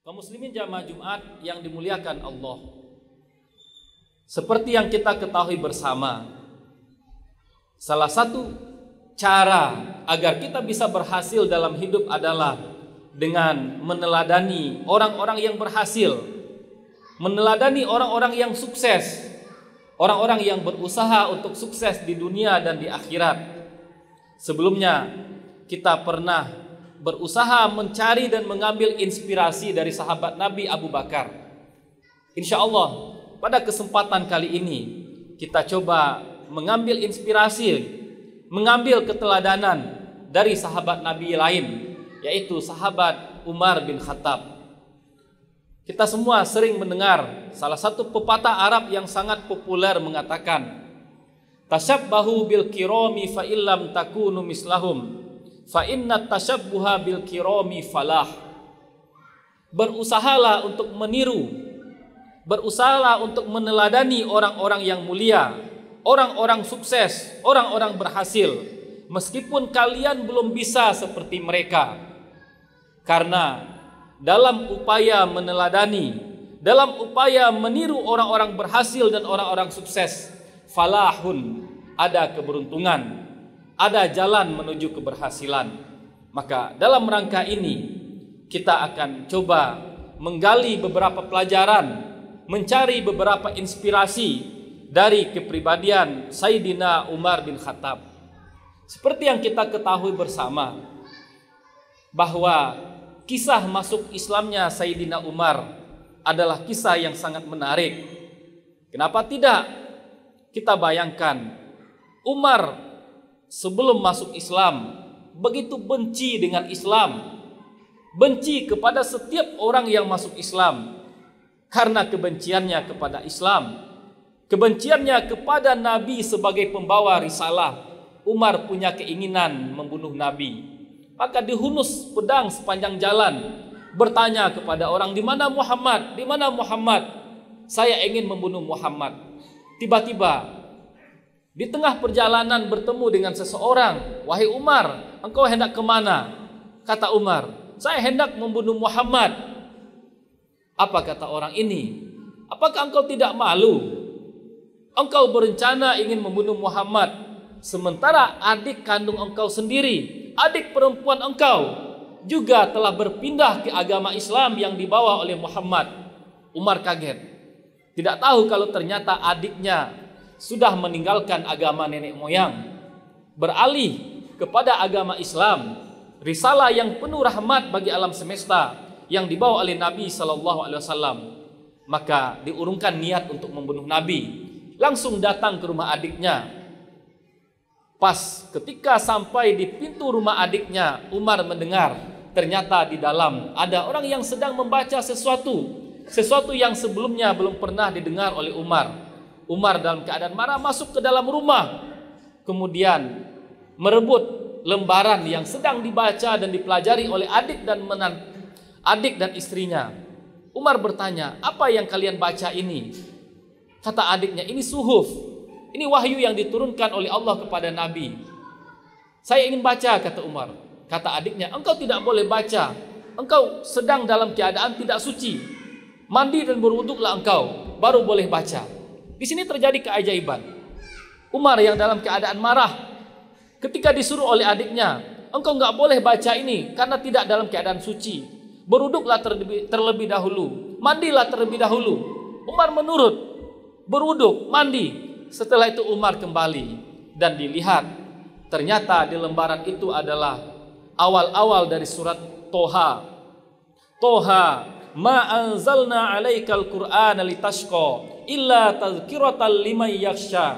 Kaum muslimin jamaah Jumat yang dimuliakan Allah, seperti yang kita ketahui bersama, salah satu cara agar kita bisa berhasil dalam hidup adalah dengan meneladani orang-orang yang berhasil, meneladani orang-orang yang sukses, orang-orang yang berusaha untuk sukses di dunia dan di akhirat. Sebelumnya kita pernah berusaha mencari dan mengambil inspirasi dari sahabat Nabi Abu Bakar. Insya Allah pada kesempatan kali ini kita coba mengambil inspirasi, mengambil keteladanan dari sahabat Nabi lain, yaitu sahabat Umar bin Khattab. Kita semua sering mendengar salah satu pepatah Arab yang sangat populer mengatakan, "Tashabbahu bil kirami fa illam takunu mislahum, fa inna tashabbuha bil kirami falah." Berusahalah untuk meniru, berusahalah untuk meneladani orang-orang yang mulia, orang-orang sukses, orang-orang berhasil, meskipun kalian belum bisa seperti mereka. Karena dalam upaya meneladani, dalam upaya meniru orang-orang berhasil dan orang-orang sukses, falahun, ada keberuntungan, ada jalan menuju keberhasilan. Maka dalam rangka ini kita akan coba menggali beberapa pelajaran, mencari beberapa inspirasi dari kepribadian Sayyidina Umar bin Khattab. Seperti yang kita ketahui bersama bahwa kisah masuk Islamnya Sayyidina Umar adalah kisah yang sangat menarik. Kenapa tidak? Kita bayangkan Umar sebelum masuk Islam begitu benci dengan Islam, benci kepada setiap orang yang masuk Islam. Karena kebenciannya kepada Islam, kebenciannya kepada Nabi sebagai pembawa risalah, Umar punya keinginan membunuh Nabi. Maka dihunus pedang sepanjang jalan, bertanya kepada orang, "Di mana Muhammad? Di mana Muhammad? Saya ingin membunuh Muhammad." Tiba-tiba di tengah perjalanan bertemu dengan seseorang, "Wahai Umar, engkau hendak kemana?" Kata Umar, "Saya hendak membunuh Muhammad." Apa kata orang ini? "Apakah engkau tidak malu? Engkau berencana ingin membunuh Muhammad, sementara adik kandung engkau sendiri, adik perempuan engkau juga telah berpindah ke agama Islam yang dibawa oleh Muhammad." Umar kaget, tidak tahu kalau ternyata adiknya sudah meninggalkan agama nenek moyang, beralih kepada agama Islam, risalah yang penuh rahmat bagi alam semesta yang dibawa oleh Nabi SAW. Maka diurungkan niat untuk membunuh Nabi, langsung datang ke rumah adiknya. Pas ketika sampai di pintu rumah adiknya, Umar mendengar ternyata di dalam ada orang yang sedang membaca sesuatu yang sebelumnya belum pernah didengar oleh Umar. Umar dalam keadaan marah masuk ke dalam rumah, kemudian merebut lembaran yang sedang dibaca dan dipelajari oleh adik dan istrinya. Umar bertanya, "Apa yang kalian baca ini?" Kata adiknya, "Ini suhuf, ini wahyu yang diturunkan oleh Allah kepada Nabi." "Saya ingin baca," kata Umar. Kata adiknya, "Engkau tidak boleh baca, engkau sedang dalam keadaan tidak suci. Mandi dan berwuduklah engkau, baru boleh baca." Di sini terjadi keajaiban. Umar yang dalam keadaan marah ketika disuruh oleh adiknya, "Engkau enggak boleh baca ini karena tidak dalam keadaan suci. Berwuduklah terlebih dahulu, mandilah terlebih dahulu." Umar menurut, berwuduk, mandi. Setelah itu Umar kembali dan dilihat ternyata di lembaran itu adalah awal-awal dari surat Toha. Toha, ma anzalna alaikal qur'ana litashqa illa tazkiratan liman yakhsha.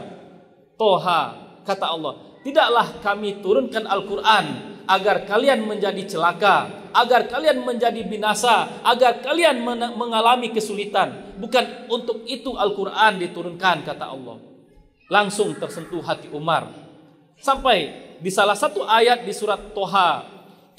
Toha, kata Allah, tidaklah kami turunkan Al-Quran agar kalian menjadi celaka, agar kalian menjadi binasa, agar kalian mengalami kesulitan. Bukan untuk itu Al-Quran diturunkan, kata Allah. Langsung tersentuh hati Umar. Sampai di salah satu ayat di surat Toha,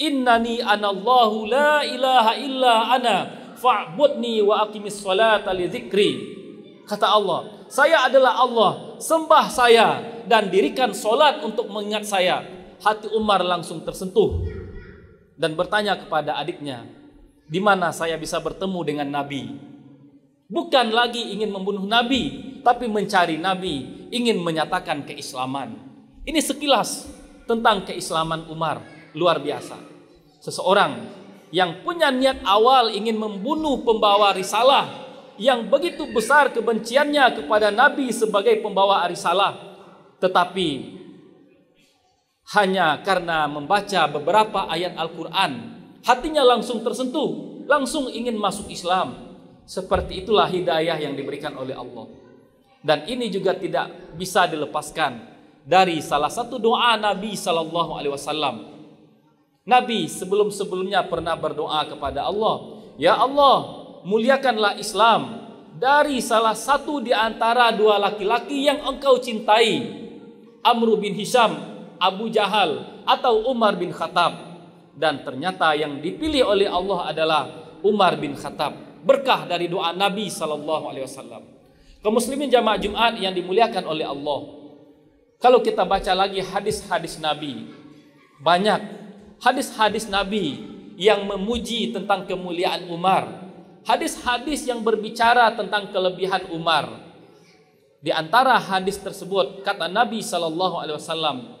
"Innani anallahu la ilaha illa ana fa'budni wa aqimis salata li dzikri." Kata Allah, "Saya adalah Allah, sembah saya dan dirikan solat untuk mengingat saya." Hati Umar langsung tersentuh dan bertanya kepada adiknya, di mana saya bisa bertemu dengan Nabi. Bukan lagi ingin membunuh Nabi, tapi mencari Nabi, ingin menyatakan keislaman. Ini sekilas tentang keislaman Umar, luar biasa. Seseorang yang punya niat awal ingin membunuh pembawa risalah, yang begitu besar kebenciannya kepada Nabi sebagai pembawa risalah, tetapi hanya karena membaca beberapa ayat Al-Quran, hatinya langsung tersentuh, langsung ingin masuk Islam. Seperti itulah hidayah yang diberikan oleh Allah. Dan ini juga tidak bisa dilepaskan dari salah satu doa Nabi SAW. Nabi sebelum-sebelumnya pernah berdoa kepada Allah, "Ya Allah, muliakanlah Islam dari salah satu di antara dua laki-laki yang engkau cintai, Amr bin Hisham, Abu Jahal, atau Umar bin Khattab." Dan ternyata yang dipilih oleh Allah adalah Umar bin Khattab. Berkah dari doa Nabi SAW. Kaum muslimin jamaah Jumat yang dimuliakan oleh Allah, kalau kita baca lagi hadis-hadis Nabi, banyak hadis-hadis Nabi yang memuji tentang kemuliaan Umar, hadis-hadis yang berbicara tentang kelebihan Umar. Di antara hadis tersebut kata Nabi SAW,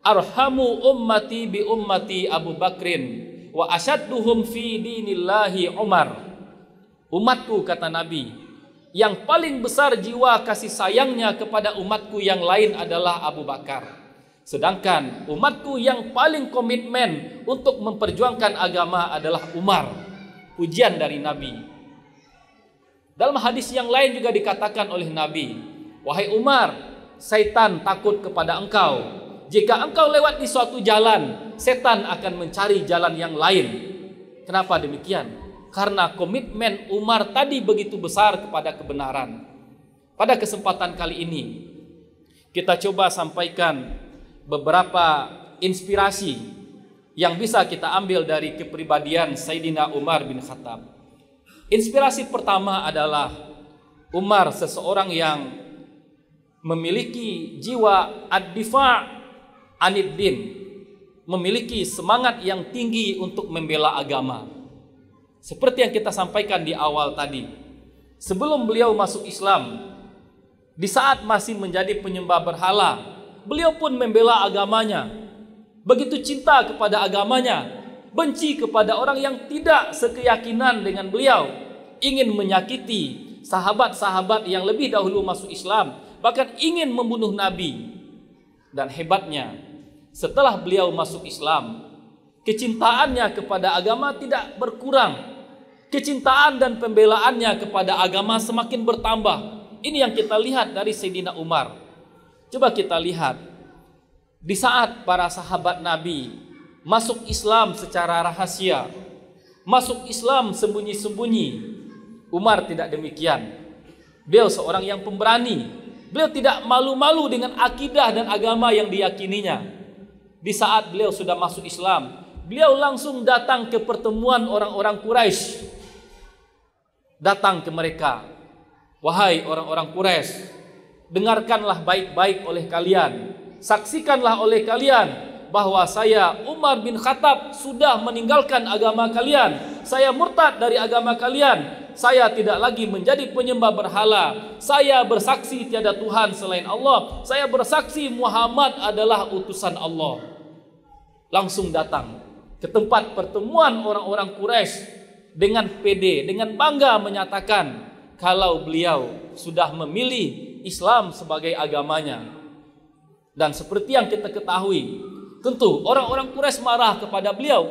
"Arhamu ummati bi ummati Abu Bakrin wa asyadduhum fi dinillahi Umar." Umatku, kata Nabi, yang paling besar jiwa kasih sayangnya kepada umatku yang lain adalah Abu Bakar. Sedangkan umatku yang paling komitmen untuk memperjuangkan agama adalah Umar. Pujian dari Nabi. Dalam hadis yang lain juga dikatakan oleh Nabi, "Wahai Umar, setan takut kepada engkau. Jika engkau lewat di suatu jalan, setan akan mencari jalan yang lain." Kenapa demikian? Karena komitmen Umar tadi begitu besar kepada kebenaran. Pada kesempatan kali ini, kita coba sampaikan beberapa inspirasi yang bisa kita ambil dari kepribadian Sayyidina Umar bin Khattab. Inspirasi pertama adalah Umar seseorang yang memiliki jiwa ad-difa' anid-din, memiliki semangat yang tinggi untuk membela agama. Seperti yang kita sampaikan di awal tadi, sebelum beliau masuk Islam, di saat masih menjadi penyembah berhala, beliau pun membela agamanya. Begitu cinta kepada agamanya, benci kepada orang yang tidak sekeyakinan dengan beliau, ingin menyakiti sahabat-sahabat yang lebih dahulu masuk Islam, bahkan ingin membunuh Nabi. Dan hebatnya, setelah beliau masuk Islam, kecintaannya kepada agama tidak berkurang. Kecintaan dan pembelaannya kepada agama semakin bertambah. Ini yang kita lihat dari Sayyidina Umar. Coba kita lihat, di saat para sahabat Nabi masuk Islam secara rahasia, masuk Islam sembunyi-sembunyi, Umar tidak demikian. Beliau seorang yang pemberani. Beliau tidak malu-malu dengan akidah dan agama yang diyakininya. Di saat beliau sudah masuk Islam, beliau langsung datang ke pertemuan orang-orang Quraisy. Datang ke mereka, "Wahai orang-orang Quraisy, dengarkanlah baik-baik oleh kalian, saksikanlah oleh kalian bahwa saya Umar bin Khattab sudah meninggalkan agama kalian. Saya murtad dari agama kalian. Saya tidak lagi menjadi penyembah berhala. Saya bersaksi tiada Tuhan selain Allah. Saya bersaksi Muhammad adalah utusan Allah." Langsung datang ke tempat pertemuan orang-orang Quraisy dengan pede, dengan bangga menyatakan kalau beliau sudah memilih Islam sebagai agamanya. Dan seperti yang kita ketahui, tentu orang-orang Quraisy marah kepada beliau,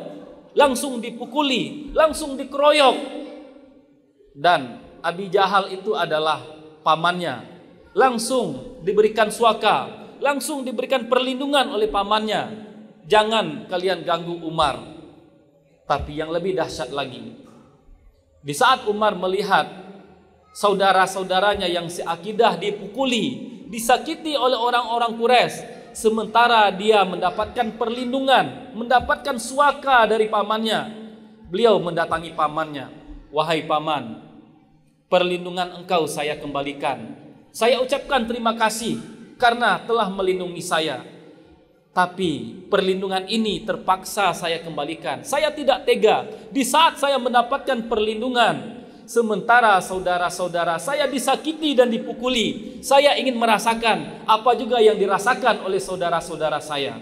langsung dipukuli, langsung dikeroyok. Dan Abi Jahal itu adalah pamannya, langsung diberikan suaka, langsung diberikan perlindungan oleh pamannya. Jangan kalian ganggu Umar. Tapi yang lebih dahsyat lagi, di saat Umar melihat saudara-saudaranya yang seakidah dipukuli, disakiti oleh orang-orang Quraisy, sementara dia mendapatkan perlindungan, mendapatkan suaka dari pamannya, beliau mendatangi pamannya, "Wahai paman, perlindungan engkau saya kembalikan. Saya ucapkan terima kasih karena telah melindungi saya. Tapi perlindungan ini terpaksa saya kembalikan. Saya tidak tega di saat saya mendapatkan perlindungan, sementara saudara-saudara saya disakiti dan dipukuli. Saya ingin merasakan apa juga yang dirasakan oleh saudara-saudara saya.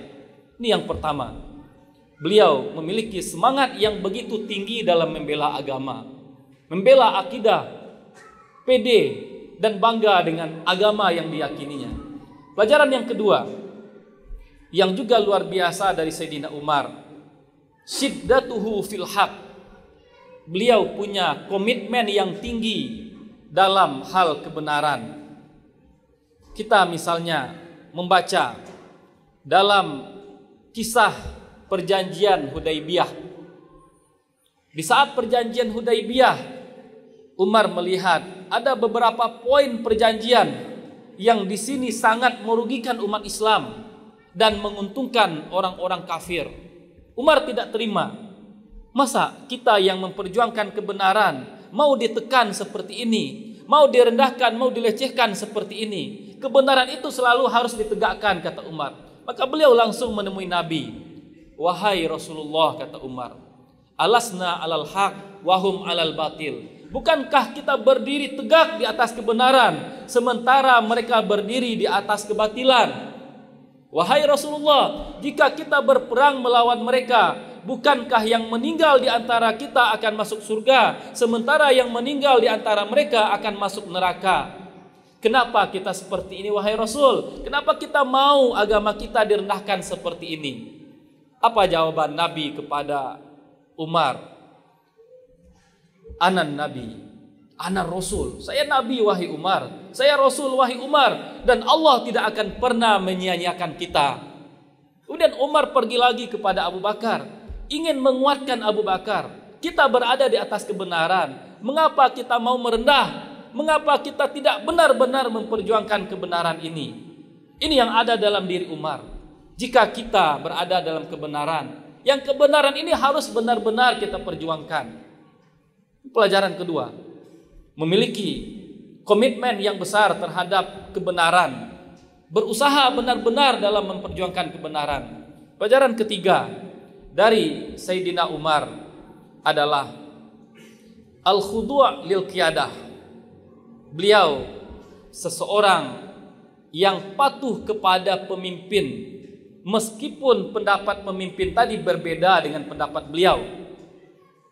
Ini yang pertama. Beliau memiliki semangat yang begitu tinggi dalam membela agama, membela akidah, pede dan bangga dengan agama yang diyakininya. Pelajaran yang kedua yang juga luar biasa dari Sayyidina Umar, syiddatuhu fil haq. Beliau punya komitmen yang tinggi dalam hal kebenaran. Kita misalnya membaca dalam kisah perjanjian Hudaibiyah. Di saat perjanjian Hudaibiyah, Umar melihat ada beberapa poin perjanjian yang di sini sangat merugikan umat Islam dan menguntungkan orang-orang kafir. Umar tidak terima. Masa kita yang memperjuangkan kebenaran mau ditekan seperti ini, mau direndahkan, mau dilecehkan seperti ini? Kebenaran itu selalu harus ditegakkan, kata Umar. Maka beliau langsung menemui Nabi. Wahai Rasulullah, kata Umar, alasna alal haq wahum alal batil. Bukankah kita berdiri tegak di atas kebenaran, sementara mereka berdiri di atas kebatilan? Wahai Rasulullah, jika kita berperang melawan mereka, bukankah yang meninggal di antara kita akan masuk surga, sementara yang meninggal di antara mereka akan masuk neraka? Kenapa kita seperti ini, wahai Rasul? Kenapa kita mau agama kita direndahkan seperti ini? Apa jawaban Nabi kepada Umar? Anan Nabi, ana Rasul. Saya Nabi, wahai Umar. Saya Rasul, wahai Umar. Dan Allah tidak akan pernah menyia-nyiakan kita. Kemudian Umar pergi lagi kepada Abu Bakar, ingin menguatkan Abu Bakar. Kita berada di atas kebenaran. Mengapa kita mau merendah? Mengapa kita tidak benar-benar memperjuangkan kebenaran ini? Ini yang ada dalam diri Umar. Jika kita berada dalam kebenaran, yang kebenaran ini harus benar-benar kita perjuangkan. Pelajaran kedua, memiliki komitmen yang besar terhadap kebenaran, berusaha benar-benar dalam memperjuangkan kebenaran. Pelajaran ketiga dari Sayyidina Umar adalah al-khudu' lil qiyadah. Beliau seseorang yang patuh kepada pemimpin, meskipun pendapat pemimpin tadi berbeda dengan pendapat beliau.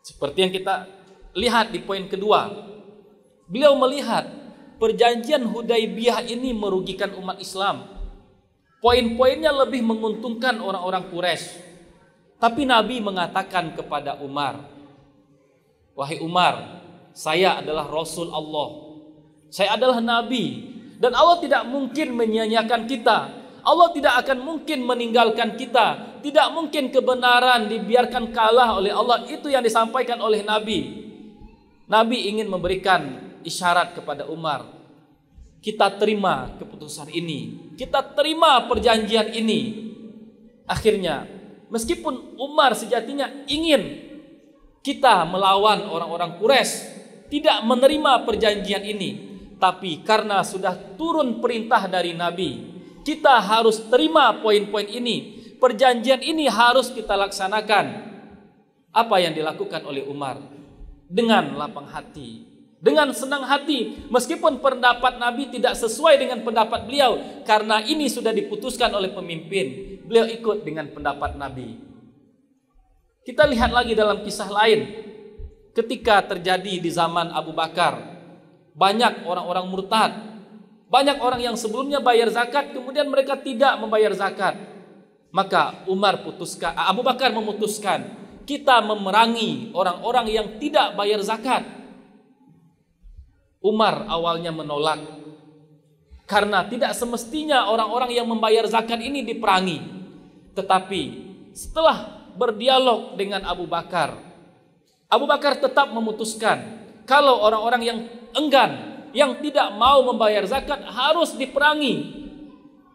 Seperti yang kita lihat di poin kedua, beliau melihat perjanjian Hudaibiyah ini merugikan umat Islam. Poin-poinnya lebih menguntungkan orang-orang Quraisy. Tapi Nabi mengatakan kepada Umar, wahai Umar, saya adalah Rasul Allah. Saya adalah Nabi. Dan Allah tidak mungkin menyia-nyiakan kita. Allah tidak akan mungkin meninggalkan kita. Tidak mungkin kebenaran dibiarkan kalah oleh Allah. Itu yang disampaikan oleh Nabi. Nabi ingin memberikan isyarat kepada Umar. Kita terima keputusan ini. Kita terima perjanjian ini. Akhirnya, meskipun Umar sejatinya ingin kita melawan orang-orang Quraisy, tidak menerima perjanjian ini, tapi karena sudah turun perintah dari Nabi, kita harus terima poin-poin ini. Perjanjian ini harus kita laksanakan. Apa yang dilakukan oleh Umar? Dengan lapang hati, dengan senang hati, meskipun pendapat Nabi tidak sesuai dengan pendapat beliau, karena ini sudah diputuskan oleh pemimpin, beliau ikut dengan pendapat Nabi. Kita lihat lagi dalam kisah lain, ketika terjadi di zaman Abu Bakar, banyak orang-orang murtad, banyak orang yang sebelumnya bayar zakat, kemudian mereka tidak membayar zakat. Maka Abu Bakar memutuskan, kita memerangi orang-orang yang tidak bayar zakat. Umar awalnya menolak, karena tidak semestinya orang-orang yang membayar zakat ini diperangi. Tetapi setelah berdialog dengan Abu Bakar tetap memutuskan, kalau orang-orang yang enggan, yang tidak mau membayar zakat harus diperangi.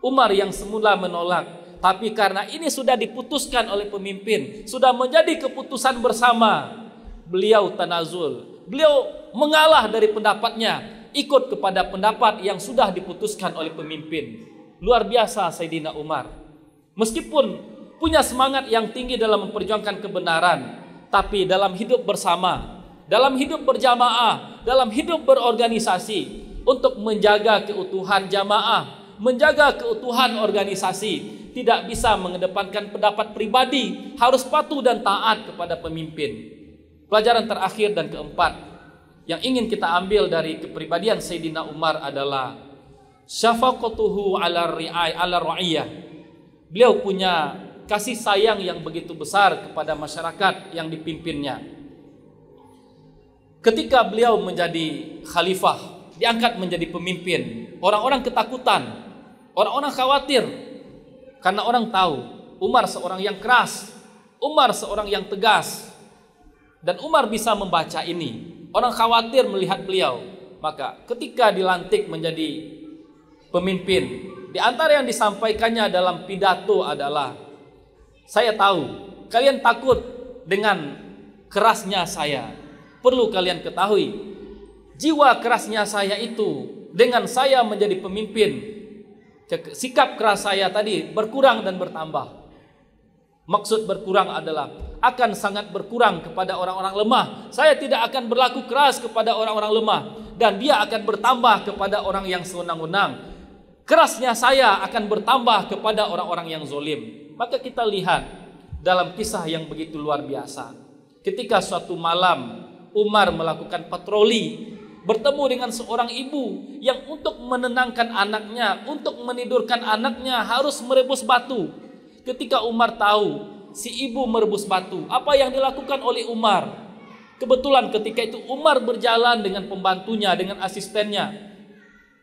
Umar yang semula menolak, tapi karena ini sudah diputuskan oleh pemimpin, sudah menjadi keputusan bersama, beliau tanazul, beliau mengalah dari pendapatnya, ikut kepada pendapat yang sudah diputuskan oleh pemimpin. Luar biasa Sayyidina Umar. Meskipun punya semangat yang tinggi dalam memperjuangkan kebenaran, tapi dalam hidup bersama, dalam hidup berjamaah, dalam hidup berorganisasi, untuk menjaga keutuhan jamaah, menjaga keutuhan organisasi, tidak bisa mengedepankan pendapat pribadi, harus patuh dan taat kepada pemimpin. Pelajaran terakhir dan keempat yang ingin kita ambil dari kepribadian Sayyidina Umar adalah syafaqatuhu ala ra'iyah. Beliau punya kasih sayang yang begitu besar kepada masyarakat yang dipimpinnya. Ketika beliau menjadi khalifah, diangkat menjadi pemimpin, orang-orang ketakutan, orang-orang khawatir, karena orang tahu Umar seorang yang keras, Umar seorang yang tegas, dan Umar bisa membaca ini. Orang khawatir melihat beliau. Maka ketika dilantik menjadi pemimpin, di antara yang disampaikannya dalam pidato adalah, saya tahu kalian takut dengan kerasnya saya. Perlu kalian ketahui, jiwa kerasnya saya itu dengan saya menjadi pemimpin, sikap keras saya tadi berkurang dan bertambah. Maksud berkurang adalah akan sangat berkurang kepada orang-orang lemah. Saya tidak akan berlaku keras kepada orang-orang lemah, dan dia akan bertambah kepada orang yang sewenang-wenang. Kerasnya saya akan bertambah kepada orang-orang yang zolim. Maka kita lihat dalam kisah yang begitu luar biasa. Ketika suatu malam Umar melakukan patroli, bertemu dengan seorang ibu yang untuk menenangkan anaknya, untuk menidurkan anaknya harus merebus batu. Ketika Umar tahu si ibu merebus batu, apa yang dilakukan oleh Umar? Kebetulan ketika itu Umar berjalan dengan pembantunya, dengan asistennya.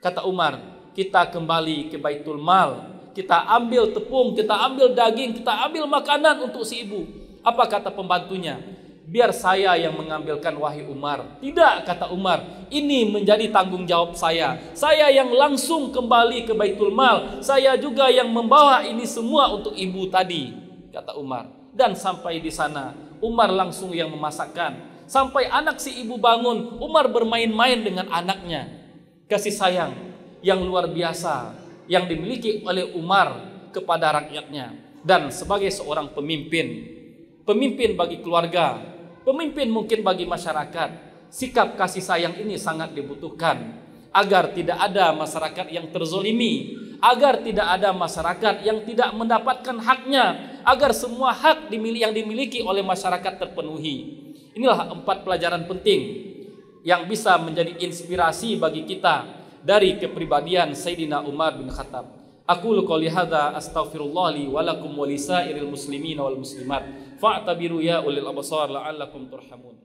Kata Umar, kita kembali ke Baitul Mal, kita ambil tepung, kita ambil daging, kita ambil makanan untuk si ibu. Apa kata pembantunya? Biar saya yang mengambilkan, wahai Umar. Tidak, kata Umar, ini menjadi tanggung jawab saya. Saya yang langsung kembali ke Baitul Mal, saya juga yang membawa ini semua untuk ibu tadi, kata Umar. Dan sampai di sana Umar langsung yang memasakkan. Sampai anak si ibu bangun, Umar bermain-main dengan anaknya. Kasih sayang yang luar biasa yang dimiliki oleh Umar kepada rakyatnya. Dan sebagai seorang pemimpin, pemimpin bagi keluarga, pemimpin mungkin bagi masyarakat, sikap kasih sayang ini sangat dibutuhkan agar tidak ada masyarakat yang terzolimi, agar tidak ada masyarakat yang tidak mendapatkan haknya, agar semua hak yang dimiliki oleh masyarakat terpenuhi. Inilah 4 pelajaran penting yang bisa menjadi inspirasi bagi kita dari kepribadian Sayyidina Umar bin Khattab. Aqulu qouli hadza astaghfirullah li wa lakum wa lisairil muslimin wal muslimat fa'tabiru ya ulil absar la'allakum turhamun.